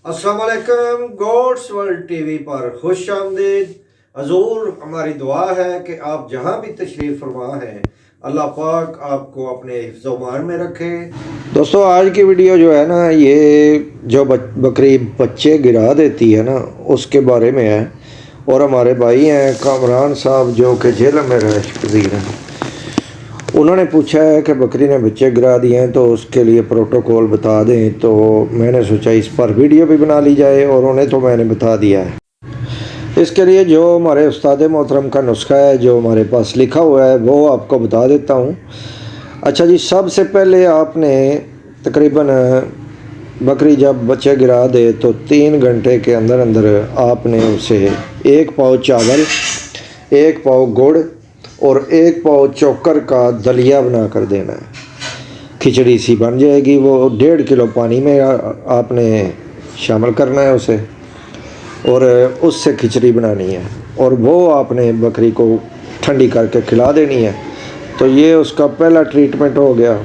अस्सलाम वालेकुम। Gods world TV पर खुश आमदीद। हजूर, हमारी दुआ है कि आप जहाँ भी तशरीफ़ फरमा है अल्लाह पाक आपको अपने हिफ्ज़-ओ-मान में रखे। दोस्तों, आज की वीडियो जो है ना, ये जो बकरी बच्चे गिरा देती है ना, उसके बारे में है। और हमारे भाई हैं कामरान साहब जो कि जेल में रह पजीर हैं, उन्होंने पूछा है कि बकरी ने बच्चे गिरा दिए हैं तो उसके लिए प्रोटोकॉल बता दें। तो मैंने सोचा इस पर वीडियो भी बना ली जाए, और उन्हें तो मैंने बता दिया है। इसके लिए जो हमारे उस्ताद मोहतरम का नुस्खा है, जो हमारे पास लिखा हुआ है, वो आपको बता देता हूँ। अच्छा जी, सबसे पहले आपने तकरीबन बकरी जब बच्चे गिरा दे तो 3 घंटे के अंदर अंदर आपने उसे 1 पाव चावल, 1 पाव गुड़ और 1 पाव चोकर का दलिया बना कर देना है। खिचड़ी सी बन जाएगी। वो 1.5 किलो पानी में आपने शामिल करना है उसे, और उससे खिचड़ी बनानी है, और वो आपने बकरी को ठंडी करके खिला देनी है। तो ये उसका पहला ट्रीटमेंट हो गया।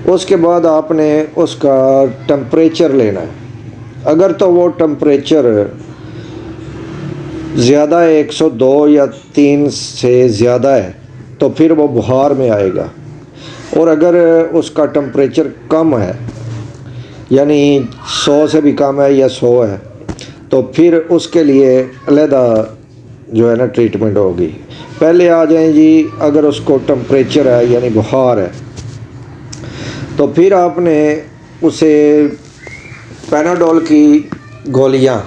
उसके बाद आपने उसका टेम्परेचर लेना है। अगर तो वो टेम्परेचर ज़्यादा 102 या 3 से ज़्यादा है तो फिर वो बुखार में आएगा। और अगर उसका टेम्परेचर कम है, यानी 100 से भी कम है या 100 है, तो फिर उसके लिए अलहदा जो है ना ट्रीटमेंट होगी। पहले आ जाएं जी, अगर उसको टेम्परेचर है यानी बुखार है, तो फिर आपने उसे पैनाडोल की गोलियां,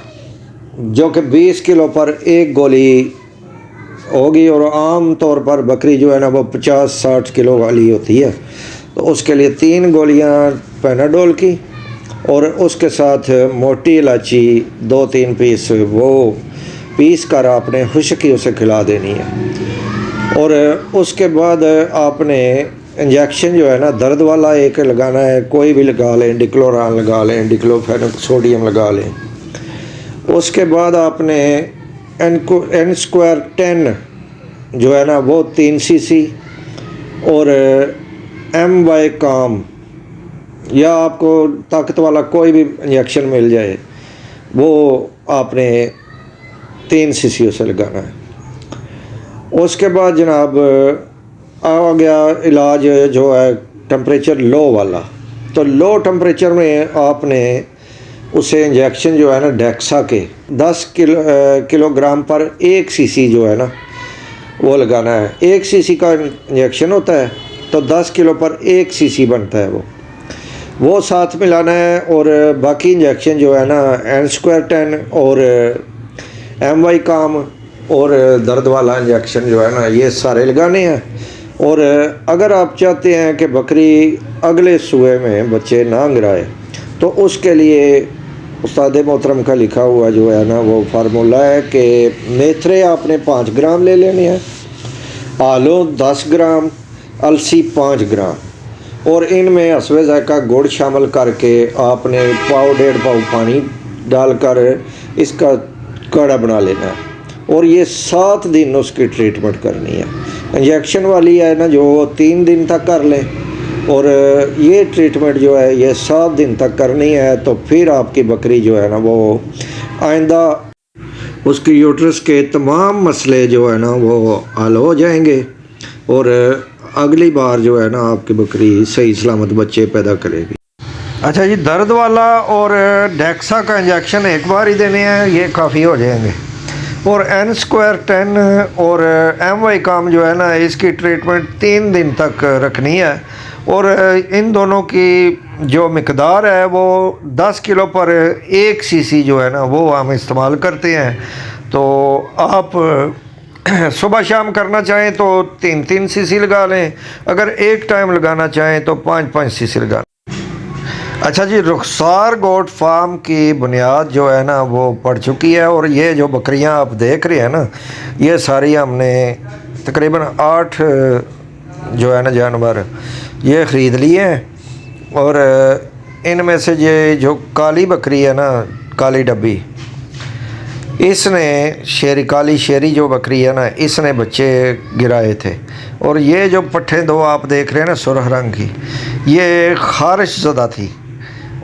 जो कि 20 किलो पर 1 गोली होगी, और आम तौर पर बकरी जो है ना वो 50-60 किलो वाली होती है, तो उसके लिए 3 गोलियां पैनाडोल की, और उसके साथ मोटी इलायची 2-3 पीस वो पीस कर आपने खुश्की उसे खिला देनी है। और उसके बाद आपने इंजेक्शन जो है ना दर्द वाला एक लगाना है। कोई भी लगा लें, डिक्लोरान लगा लें, डिक्लोफेनक सोडियम लगा लें। उसके बाद आपने एन स्क्वायर 10 जो है ना वो 3 सीसी, और एम वाई काम, या आपको ताकत वाला कोई भी इंजेक्शन मिल जाए, वो आपने 3 सीसी उसे लगाना है। उसके बाद जनाब आ गया इलाज जो है टेम्परेचर लो वाला। तो लो टेम्परेचर में आपने उसे इंजेक्शन जो है ना डेक्सा के 10 किलोग्राम पर 1 सीसी जो है ना वो लगाना है। 1 सीसी का इंजेक्शन होता है, तो 10 किलो पर 1 सीसी बनता है वो साथ मिलाना है। और बाकी इंजेक्शन जो है ना एन स्क्वायर 10 और एम वाई काम और दर्द वाला इंजेक्शन जो है ना, ये सारे लगाने हैं। और अगर आप चाहते हैं कि बकरी अगले सूए में बच्चे ना गिराए, तो उसके लिए उस्ताद मोहतरम का लिखा हुआ जो है ना वो फार्मूला है कि मेथरे आपने 5 ग्राम ले लेने हैं, आलू 10 ग्राम, अलसी 5 ग्राम, और इनमें हस्बे ज़ायक़ा गुड़ शामिल करके आपने 1.5 पाव पानी डालकर इसका काढ़ा बना लेना है। और ये 7 दिन उसकी ट्रीटमेंट करनी है। इंजेक्शन वाली है ना जो 3 दिन तक कर लें, और ये ट्रीटमेंट जो है ये 7 दिन तक करनी है। तो फिर आपकी बकरी जो है ना वो आइंदा उसकी यूट्रस के तमाम मसले जो है ना वो हल हो जाएंगे, और अगली बार जो है ना आपकी बकरी सही सलामत बच्चे पैदा करेगी। अच्छा जी, दर्द वाला और डेक्सा का इंजेक्शन एक बार ही देने हैं, ये काफ़ी हो जाएंगे। और एन स्क्वायर 10 और एम वाई काम जो है ना, इसकी ट्रीटमेंट 3 दिन तक रखनी है। और इन दोनों की जो मिकदार है वो 10 किलो पर 1 सीसी जो है ना वो हम इस्तेमाल करते हैं। तो आप सुबह शाम करना चाहें तो 3-3 सीसी लगा लें, अगर एक टाइम लगाना चाहें तो 5-5 सीसी लगा लें। अच्छा जी, रुखसार गोट फार्म की बुनियाद जो है ना वो पड़ चुकी है, और ये जो बकरियां आप देख रहे हैं ना, ये सारी हमने तकरीबन 8 जो है ना जानवर ये ख़रीद लिए हैं। और इनमें से ये जो काली बकरी है ना, काली डब्बी, इसने काली शेरी जो बकरी है ना, इसने बच्चे गिराए थे। और ये जो पट्ठे 2 आप देख रहे हैं ना सुरख रंग की, ये खारिश ज़दा थी,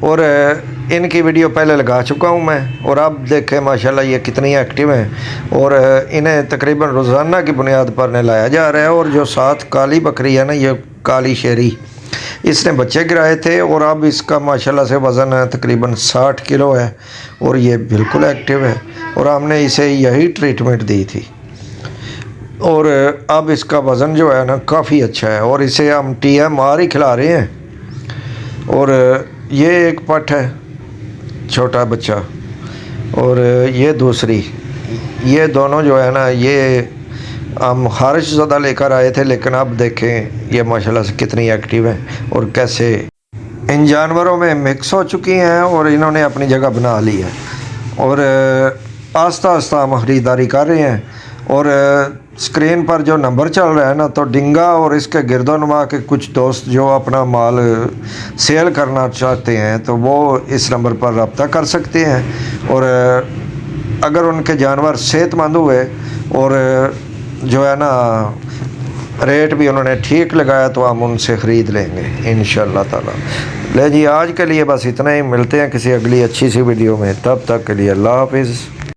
اور ان کی ویڈیو پہلے لگا چکا ہوں میں، اور اب دیکھیں ماشاءاللہ یہ کتنی ایکٹیو ہیں، اور انہیں تقریباً روزانہ کی بنیاد پر نہلایا جا رہا ہے۔ اور جو ساتھ کالی بکری ہے نا، یہ کالی شیری، اس نے بچے گرائے تھے، اور اب اس کا ماشاءاللہ سے وزن تقریباً 60 کلو ہے، اور یہ بالکل ایکٹیو ہے، اور ہم نے اسے یہی ٹریٹمنٹ دی تھی، اور اب اس کا وزن جو ہے نا کافی اچھا ہے، اور اسے ہم TMR ہی کھلا رہے ہیں۔ اور یہ ایک پٹ ہے چھوٹا بچہ، اور یہ دوسری، یہ دونوں جو ہے نا یہ ہم خارج زدہ لے کر آئے تھے، لیکن اب دیکھیں یہ ماشاءاللہ سے کتنی ایکٹیو ہیں، اور کیسے ان جانوروں میں مکس ہو چکی ہیں، اور انہوں نے اپنی جگہ بنا لی ہے، اور آہستہ آہستہ ہم خریداری کر رہے ہیں۔ اور اسکرین پر جو نمبر چل رہا ہے نا، تو ڈنگا اور اس کے گرد و نما کے کچھ دوست جو اپنا مال سیل کرنا چاہتے ہیں تو وہ اس نمبر پر رابطہ کر سکتے ہیں، اور اگر ان کے جانور صحت مند ہوئے اور جو ہے نا ریٹ بھی انہوں نے ٹھیک لگایا تو ہم ان سے خرید لیں گے انشاءاللہ تعالی۔ لے جی، آج کے لیے بس اتنا ہی، ملتے ہیں کسی اگلی اچھی سی ویڈیو میں، تب تک کے لیے اللہ حافظ۔